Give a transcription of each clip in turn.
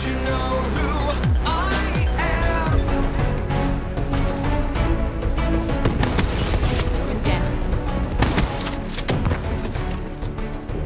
you know who I am?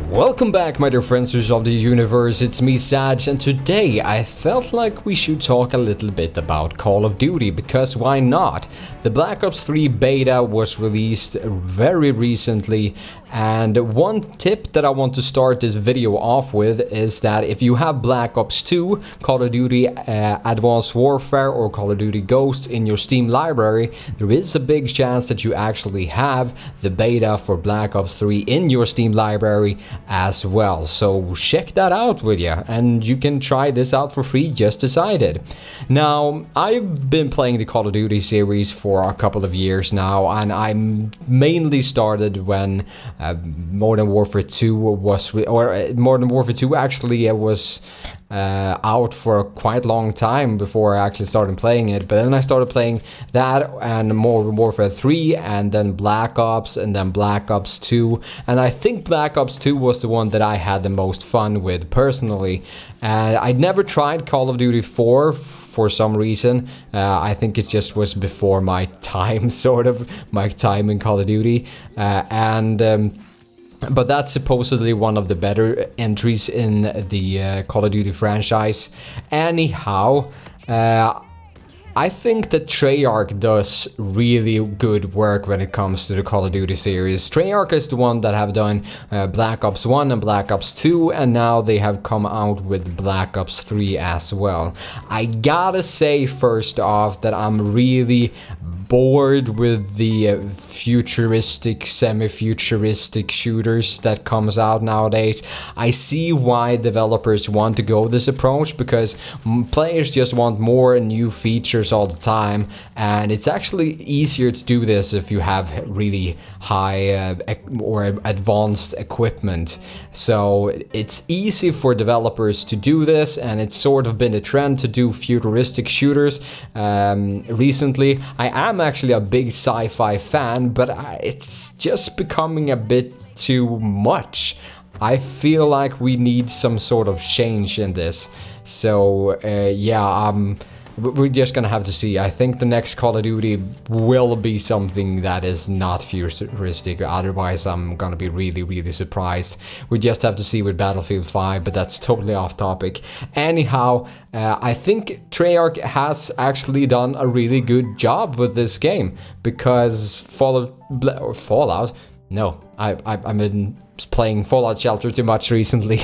Welcome back, my dear friends of the universe, it's me Saj, and today I felt like we should talk a little bit about Call of Duty, because why not? The Black Ops 3 beta was released very recently, and one tip that I want to start this video off with is that if you have Black Ops 2, Call of Duty Advanced Warfare or Call of Duty Ghost in your Steam library, there is a big chance that you actually have the beta for Black Ops 3 in your Steam library as well. So check that out with you, and you can try this out for free just as I did. Now, I've been playing the Call of Duty series for a couple of years now, and I mainly started when Modern Warfare 2 was, Modern Warfare 2 actually was out for a quite long time before I actually started playing it. But then I started playing that and Modern Warfare 3, and then Black Ops, and then Black Ops 2, and I think Black Ops 2 was the one that I had the most fun with personally. And I'd never tried Call of Duty 4 for some reason. I think it just was before my time, sort of my time in Call of Duty, but that's supposedly one of the better entries in the Call of Duty franchise. Anyhow, I think that Treyarch does really good work when it comes to the Call of Duty series. Treyarch is the one that have done Black Ops 1 and Black Ops 2, and now they have come out with Black Ops 3 as well. I gotta say first off that I'm really bored with the futuristic, semi-futuristic shooters that comes out nowadays. I see why developers want to go this approach, because players just want more new features all the time, and it's actually easier to do this if you have really high or advanced equipment. So it's easy for developers to do this, and it's sort of been a trend to do futuristic shooters recently. I am actually a big sci-fi fan, but it's just becoming a bit too much. I feel like we need some sort of change in this. So yeah, we're just gonna have to see. I think the next Call of Duty will be something that is not futuristic, otherwise I'm gonna be really surprised. We just have to see with Battlefield 5, but that's totally off topic. Anyhow, I think Treyarch has actually done a really good job with this game, because Fallout? No, I've been playing Fallout Shelter too much recently.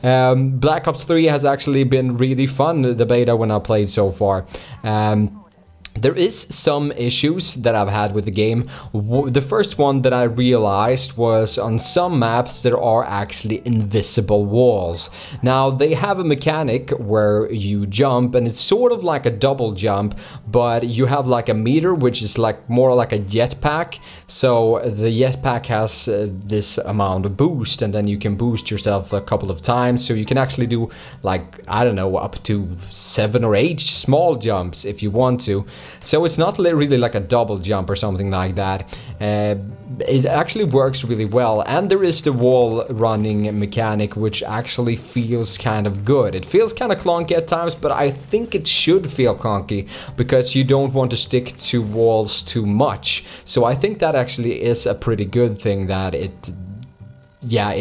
Black Ops 3 has actually been really fun, the beta when I played so far. There is some issues that I've had with the game. The first one that I realized was on some maps there are actually invisible walls. Now they have a mechanic where you jump, and it's sort of like a double jump, but you have like a meter which is like more like a jetpack. So the jetpack has this amount of boost, and then you can boost yourself a couple of times, so you can actually do like, I don't know, up to 7 or 8 small jumps if you want to. So it's not really like a double jump or something like that. It actually works really well, and there is the wall running mechanic, which actually feels kind of good. It feels kind of clunky at times, but I think it should feel clunky because you don't want to stick to walls too much. So I think that actually is a pretty good thing, that it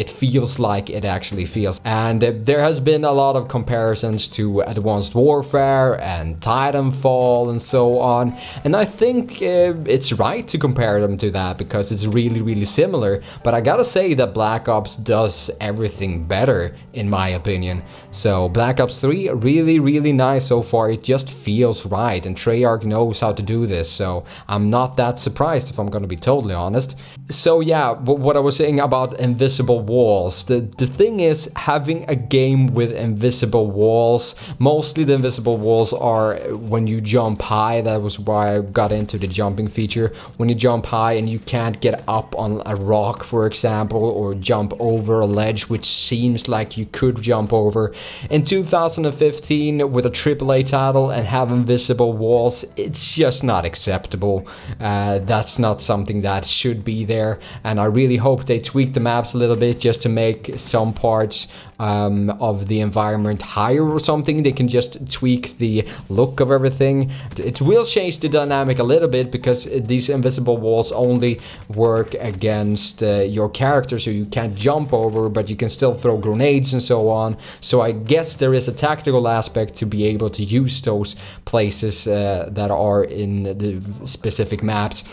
feels like it actually feels. And there has been a lot of comparisons to Advanced Warfare and Titanfall and so on, and I think it's right to compare them to that because it's really similar. But I gotta say that Black Ops does everything better in my opinion. So Black Ops 3 really nice so far. It just feels right, and Treyarch knows how to do this, so I'm not that surprised if I'm gonna be totally honest. So yeah, what I was saying about invisible walls. The thing is, having a game with invisible walls, mostly the invisible walls are when you jump high. That was why I got into the jumping feature. When you jump high and you can't get up on a rock, for example, or jump over a ledge, which seems like you could jump over. In 2015, with a AAA title and have invisible walls, it's just not acceptable. That's not something that should be there, and I really hope they tweak the maps a little bit just to make some parts of the environment higher or something. They can just tweak the look of everything. It will change the dynamic a little bit because these invisible walls only work against your character, so you can't jump over, but you can still throw grenades and so on. So I guess there is a tactical aspect to be able to use those places that are in the specific maps.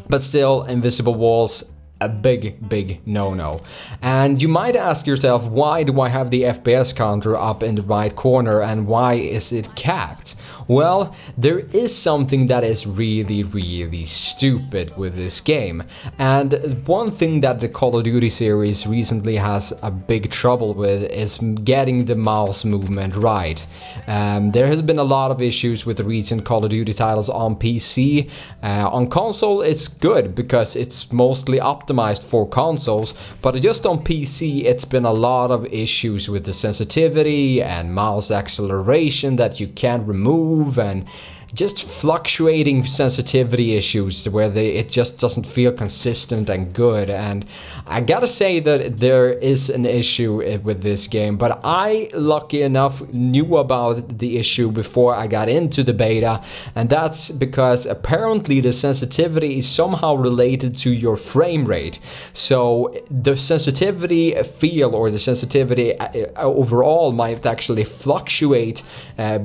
But still, invisible walls, a big no-no. And you might ask yourself, why do I have the FPS counter up in the right corner and why is it capped? Well, there is something that is really stupid with this game. And one thing that the Call of Duty series recently has a big trouble with is getting the mouse movement right. There has been a lot of issues with the recent Call of Duty titles on PC. On console it's good because it's mostly optimized for consoles, but just on PC it's been a lot of issues with the sensitivity and mouse acceleration that you can't remove, and just fluctuating sensitivity issues where it just doesn't feel consistent and good. And I gotta say that there is an issue with this game, but I, lucky enough, knew about the issue before I got into the beta, and that's because apparently the sensitivity is somehow related to your frame rate. So the sensitivity feel, or the sensitivity overall, might actually fluctuate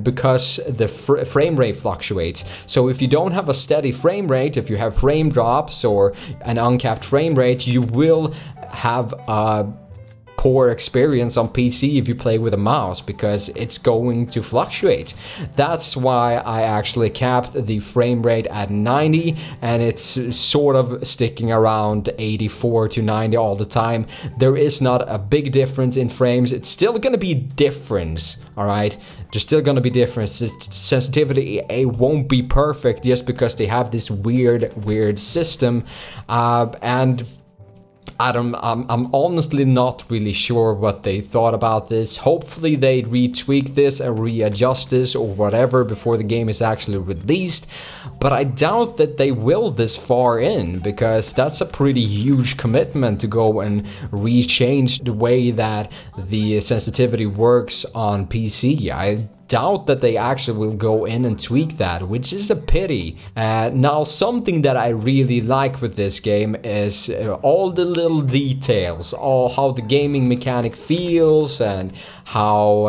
because the frame rate fluctuates. So if you don't have a steady frame rate, if you have frame drops or an uncapped frame rate, you will have a poor experience on PC if you play with a mouse, because it's going to fluctuate. That's why I actually capped the frame rate at 90, and it's sort of sticking around 84 to 90 all the time. There is not a big difference in frames. It's still gonna be difference, all right? There's still gonna be difference. Its sensitivity, it won't be perfect just because they have this weird system, and I'm honestly not really sure what they thought about this. Hopefully they retweak this and readjust this or whatever before the game is actually released, but I doubt that they will this far in, because that's a pretty huge commitment to go and rechange the way that the sensitivity works on PC. I doubt that they actually will go in and tweak that, which is a pity. Now, something that I really like with this game is all the little details, all how the gaming mechanic feels and how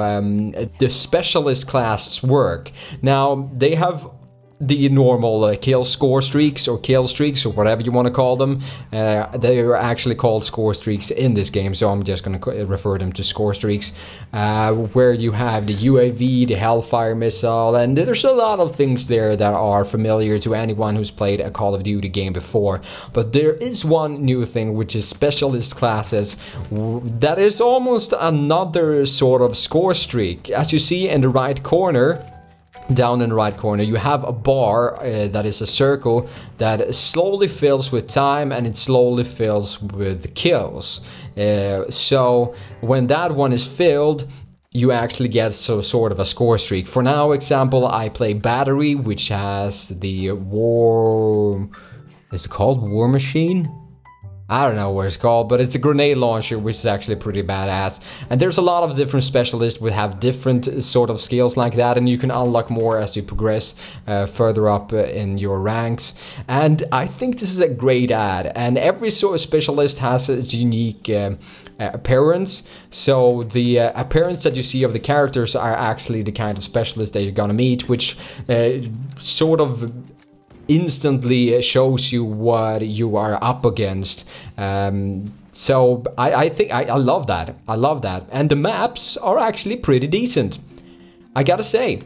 the specialist classes work. Now, they have the normal kill score streaks or kill streaks or whatever you want to call them. They are actually called score streaks in this game, so I'm just going to refer them to score streaks, where you have the UAV, the Hellfire missile, and there's a lot of things there that are familiar to anyone who's played a Call of Duty game before. But there is one new thing, which is specialist classes. That is almost another sort of score streak. As you see in the right corner, down in the right corner, you have a bar that is a circle that slowly fills with time, and it slowly fills with kills. So when that one is filled, you actually get sort of a score streak. For now, example, I play Battery, which has the war... Is it called War Machine? I don't know what it's called, but it's a grenade launcher, which is actually pretty badass. And there's a lot of different specialists who have different sort of skills like that, and you can unlock more as you progress further up in your ranks. And I think this is a great add, and every sort of specialist has its unique appearance. So the appearance that you see of the characters are actually the kind of specialist that you're gonna meet, which sort of instantly shows you what you are up against. So I think I love that. I love that. And the maps are actually pretty decent, I gotta say.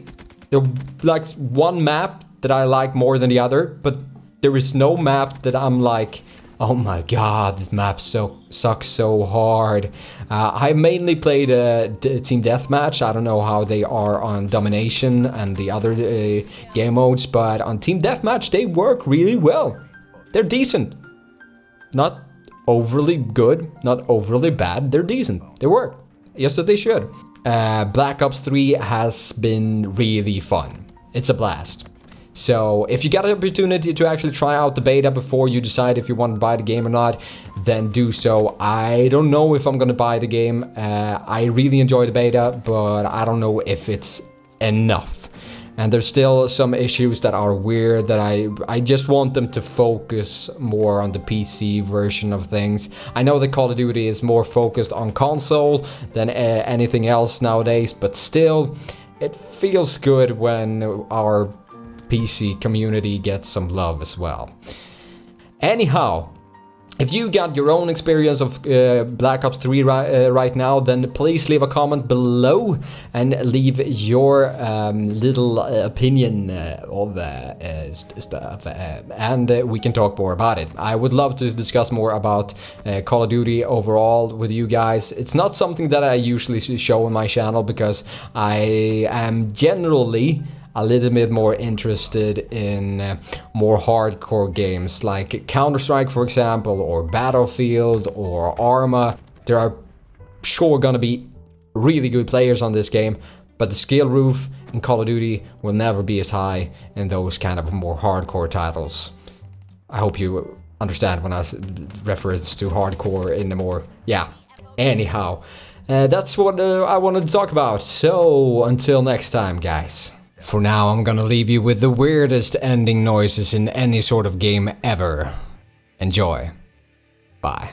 There's like one map that I like more than the other, but there is no map that I'm like, oh my god, this map sucks so hard. I mainly played Team Deathmatch. I don't know how they are on Domination and the other game modes, but on Team Deathmatch they work really well. They're decent. Not overly good, not overly bad, they're decent. They work, just as they should. Black Ops 3 has been really fun. It's a blast. So if you got an opportunity to actually try out the beta before you decide if you want to buy the game or not, then do so. I don't know if I'm gonna buy the game. I really enjoy the beta, but I don't know if it's enough. And there's still some issues that are weird that I just want them to focus more on the PC version of things. I know that Call of Duty is more focused on console than anything else nowadays, but still, it feels good when our PC community gets some love as well. Anyhow, if you got your own experience of Black Ops 3 right now, then please leave a comment below and leave your little opinion of stuff, and we can talk more about it. I would love to discuss more about Call of Duty overall with you guys. It's not something that I usually show on my channel because I am generally a little bit more interested in more hardcore games like Counter-Strike, for example, or Battlefield or Arma. There are sure gonna be really good players on this game, but the skill roof in Call of Duty will never be as high in those kind of more hardcore titles. I hope you understand when I reference to hardcore in the more, yeah. Anyhow, that's what I wanted to talk about. So until next time, guys. For now, I'm gonna leave you with the weirdest ending noises in any sort of game ever. Enjoy. Bye.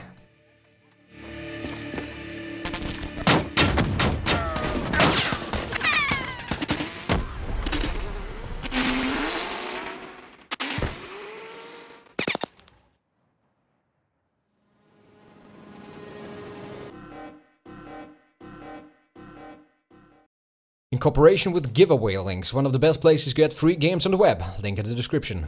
In cooperation with Giveaway Links, one of the best places to get free games on the web. Link in the description.